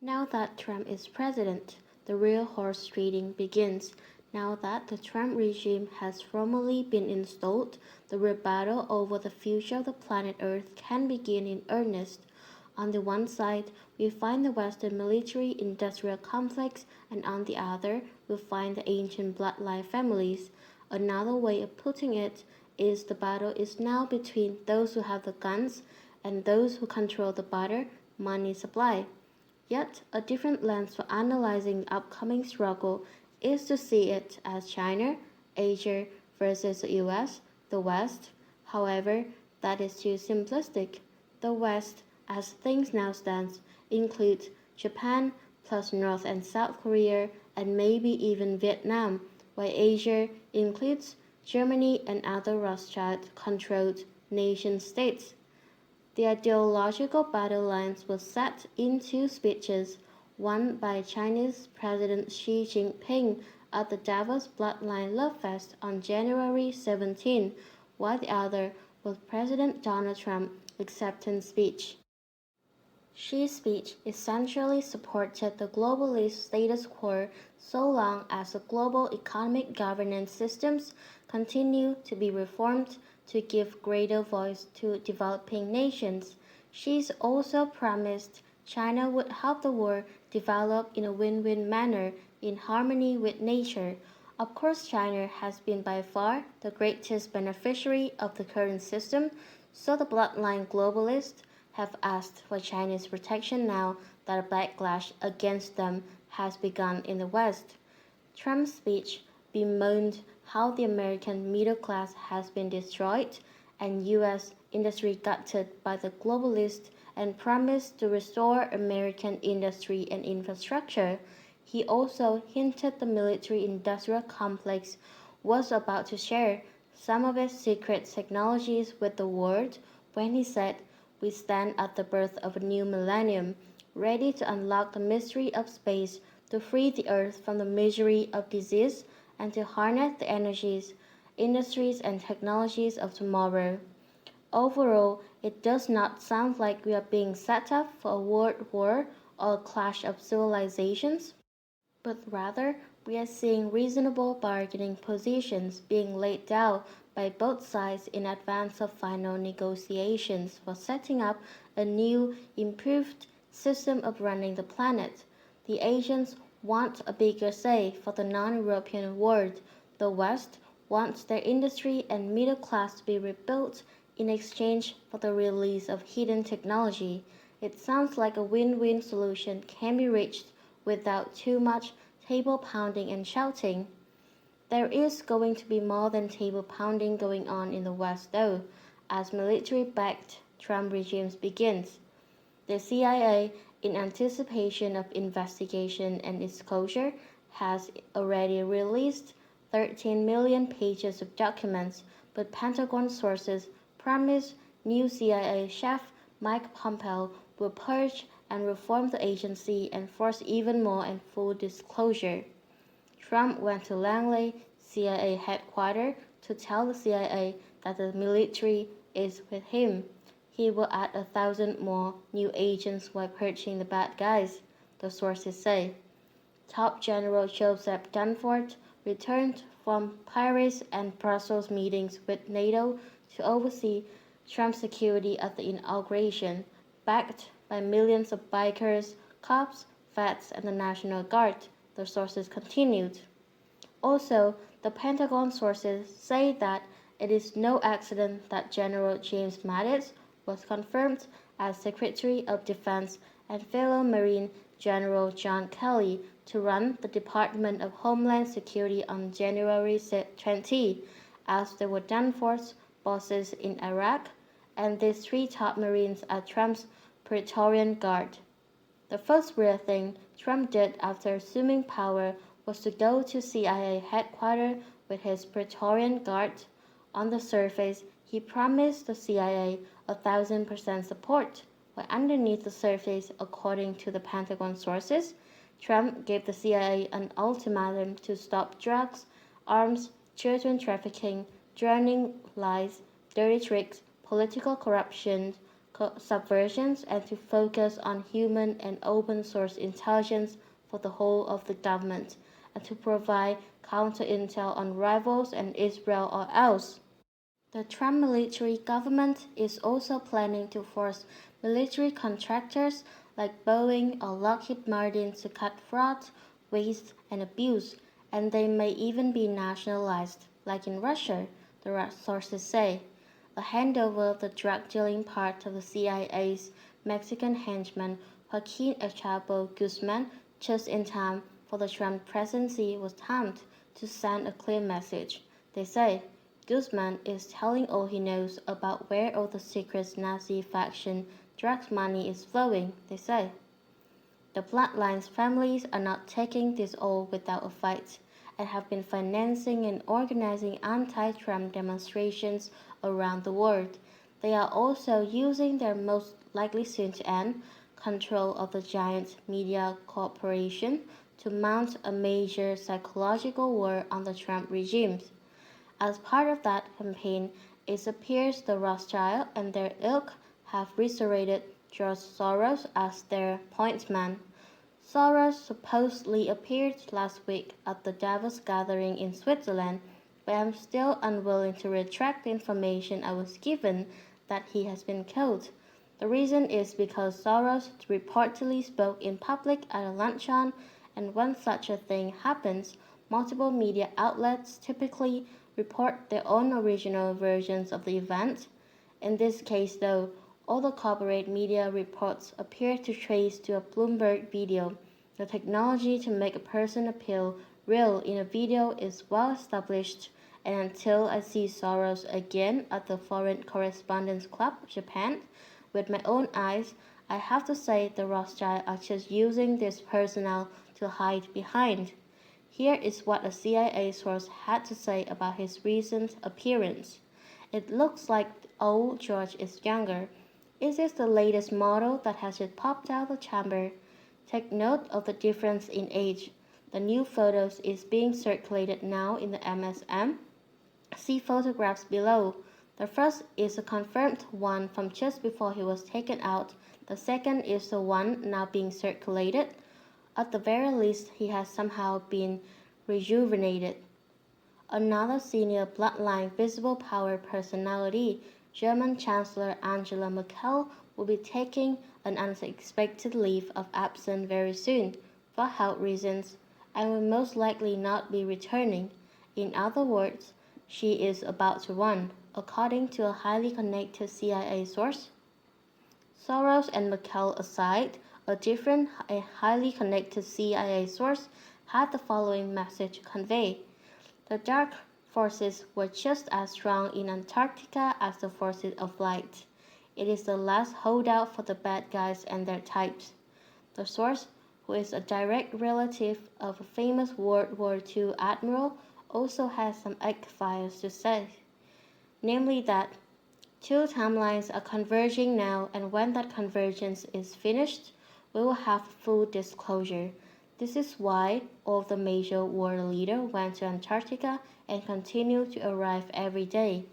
Now that Trump is president, the real horse trading begins. Now that the Trump regime has formally been installed, the real battle over the future of the planet Earth can begin in earnest. On the one side, we find the Western military-industrial complex, and on the other, we find the ancient bloodline families. Another way of putting it is the battle is now between those who have the guns and those who control the butter money supply. Yet, a different lens for analyzing the upcoming struggle is to see it as China, Asia versus the US, the West. However, that is too simplistic. The West, as things now stand, includes Japan plus North and South Korea and maybe even Vietnam, while Asia includes Germany and other Rothschild-controlled nation-states. The ideological battle lines were set in two speeches, one by Chinese President Xi Jinping at the Davos Bloodline Love Fest on January 17, while the other was President Donald Trump's acceptance speech. Xi's speech essentially supported the globalist status quo so long as the global economic governance systems continue to be reformed to give greater voice to developing nations. Xi also promised China would help the world develop in a win-win manner in harmony with nature. Of course, China has been by far the greatest beneficiary of the current system, so the bloodline globalists have asked for Chinese protection now that a backlash against them has begun in the West. Trump's speech bemoaned how the American middle class has been destroyed and U.S. industry gutted by the globalists and promised to restore American industry and infrastructure. He also hinted the military-industrial complex was about to share some of its secret technologies with the world when he said, "We stand at the birth of a new millennium, ready to unlock the mystery of space, to free the Earth from the misery of disease, and to harness the energies, industries, and technologies of tomorrow." Overall, it does not sound like we are being set up for a world war or a clash of civilizations, but rather we are seeing reasonable bargaining positions being laid down by both sides in advance of final negotiations for setting up a new, improved system of running the planet. The Asians want a bigger say for the non-European world. The West wants their industry and middle class to be rebuilt in exchange for the release of hidden technology. It sounds like a win-win solution can be reached without too much table pounding and shouting. There is going to be more than table pounding going on in the West though, as military-backed Trump regimes begins. The CIA, in anticipation of investigation and disclosure, has already released 13 million pages of documents, but Pentagon sources promise new CIA chief Mike Pompeo will purge and reform the agency and force even more and full disclosure. Trump went to Langley, CIA headquarters, to tell the CIA that the military is with him. He will add 1,000 more new agents while purging the bad guys, the sources say. Top General Joseph Dunford returned from Paris and Brussels meetings with NATO to oversee Trump's security at the inauguration, backed by millions of bikers, cops, vets, and the National Guard, the sources continued. Also, the Pentagon sources say that it is no accident that General James Mattis was confirmed as Secretary of Defense and fellow Marine General John Kelly to run the Department of Homeland Security on January 20, as they were Danforth's bosses in Iraq, and these three top Marines are Trump's Praetorian Guard. The first real thing Trump did after assuming power was to go to CIA headquarters with his Praetorian Guard. On the surface, he promised the CIA 1,000% support, while underneath the surface, according to the Pentagon sources, Trump gave the CIA an ultimatum to stop drugs, arms, children trafficking, drowning lies, dirty tricks, political corruption, subversions and to focus on human and open source intelligence for the whole of the government, and to provide counter intel on rivals and Israel or else. The Trump military government is also planning to force military contractors like Boeing or Lockheed Martin to cut fraud, waste, and abuse, and they may even be nationalized, like in Russia, the sources say. The handover of the drug dealing part of the CIA's Mexican henchman Joaquin El Chapo Guzman just in time for the Trump presidency was timed to send a clear message. They say Guzman is telling all he knows about where all the secret Nazi faction drug money is flowing, they say. The Bloodlines families are not taking this all without a fight and have been financing and organizing anti-Trump demonstrations around the world. They are also using their most likely soon to end control of the giant media corporation to mount a major psychological war on the Trump regime. As part of that campaign, it appears the Rothschild and their ilk have resurrected George Soros as their point man. Soros supposedly appeared last week at the Davos gathering in Switzerland, but I'm still unwilling to retract the information I was given that he has been killed. The reason is because Soros reportedly spoke in public at a luncheon, and when such a thing happens, multiple media outlets typically report their own original versions of the event. In this case, though, all the corporate media reports appear to trace to a Bloomberg video. The technology to make a person appear real in a video is well established, and until I see Soros again at the Foreign Correspondents Club, Japan, with my own eyes, I have to say the Rothschild are just using this personnel to hide behind. Here is what a CIA source had to say about his recent appearance. It looks like old George is younger. Is this the latest model that has just popped out of the chamber? Take note of the difference in age. The new photos is being circulated now in the MSM. See photographs below. The first is a confirmed one from just before he was taken out. The second is the one now being circulated. At the very least, he has somehow been rejuvenated. Another senior bloodline visible power personality, German Chancellor Angela Merkel, will be taking an unexpected leave of absence very soon for health reasons and will most likely not be returning. In other words, she is about to run, according to a highly connected CIA source. Soros and Merkel aside, a different and highly connected CIA source had the following message to convey. The dark forces were just as strong in Antarctica as the forces of light. It is the last holdout for the bad guys and their types. The source, who is a direct relative of a famous World War II admiral, also has some X-Files to say. Namely that two timelines are converging now, and when that convergence is finished, we will have full disclosure. This is why all the major world leaders went to Antarctica and continue to arrive every day.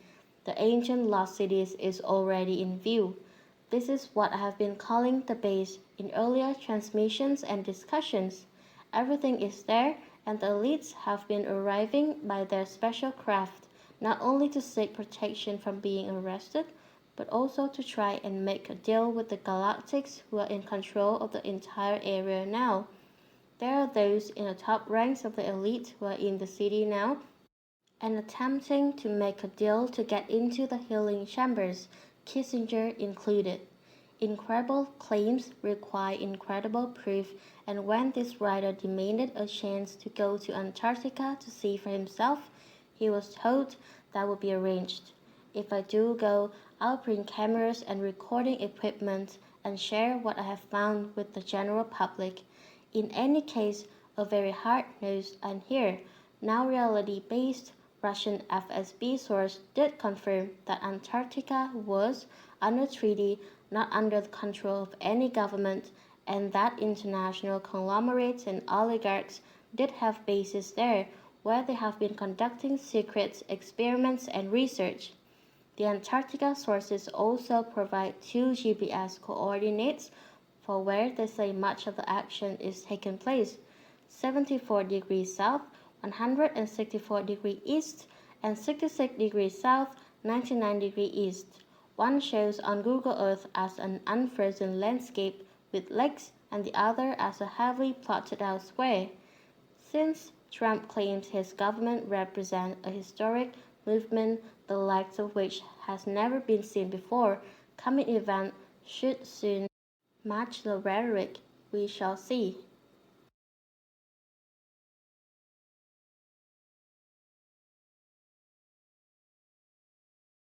The ancient lost cities is already in view. This is what I have been calling the base in earlier transmissions and discussions. Everything is there, and the elites have been arriving by their special craft, not only to seek protection from being arrested, but also to try and make a deal with the galactics who are in control of the entire area now. There are those in the top ranks of the elite who are in the city now and attempting to make a deal to get into the healing chambers, Kissinger included. Incredible claims require incredible proof, and when this writer demanded a chance to go to Antarctica to see for himself, he was told that would be arranged. If I do go, I'll bring cameras and recording equipment and share what I have found with the general public. In any case, a very hard-nosed and here, now reality-based Russian FSB source did confirm that Antarctica was, under treaty, not under the control of any government, and that international conglomerates and oligarchs did have bases there where they have been conducting secret experiments and research. The Antarctica sources also provide two GPS coordinates for where they say much of the action is taking place: 74 degrees south, 164 degrees east, and 66 degrees south, 99 degrees east. One shows on Google Earth as an unfrozen landscape with lakes, and the other as a heavily plotted out square. Since Trump claims his government represents a historic movement the likes of which has never been seen before, coming events should soon match the rhetoric. We shall see.